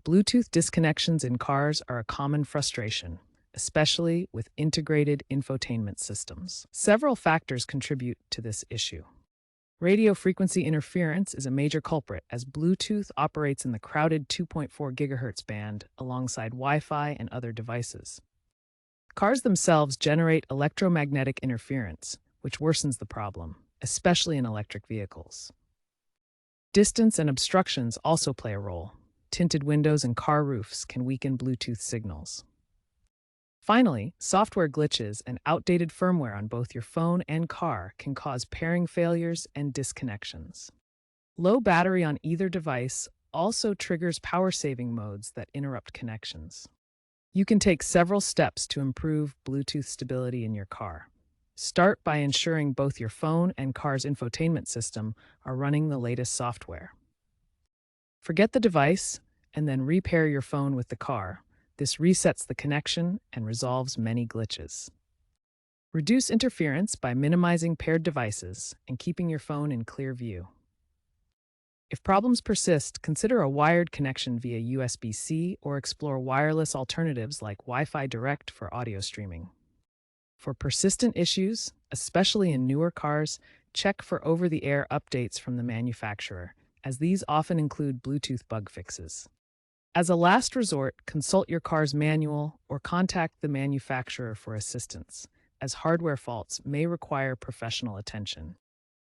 Bluetooth disconnections in cars are a common frustration, especially with integrated infotainment systems. Several factors contribute to this issue. Radio frequency interference is a major culprit as Bluetooth operates in the crowded 2.4 GHz band alongside Wi-Fi and other devices. Cars themselves generate electromagnetic interference, which worsens the problem, especially in electric vehicles. Distance and obstructions also play a role. Tinted windows and car roofs can weaken Bluetooth signals. Finally, software glitches and outdated firmware on both your phone and car can cause pairing failures and disconnections. Low battery on either device also triggers power-saving modes that interrupt connections. You can take several steps to improve Bluetooth stability in your car. Start by ensuring both your phone and car's infotainment system are running the latest software. Forget the device and then repair your phone with the car. This resets the connection and resolves many glitches. Reduce interference by minimizing paired devices and keeping your phone in clear view. If problems persist, consider a wired connection via USB-C or explore wireless alternatives like Wi-Fi Direct for audio streaming. For persistent issues, especially in newer cars, check for over-the-air updates from the manufacturer, as these often include Bluetooth bug fixes. As a last resort, consult your car's manual or contact the manufacturer for assistance, as hardware faults may require professional attention.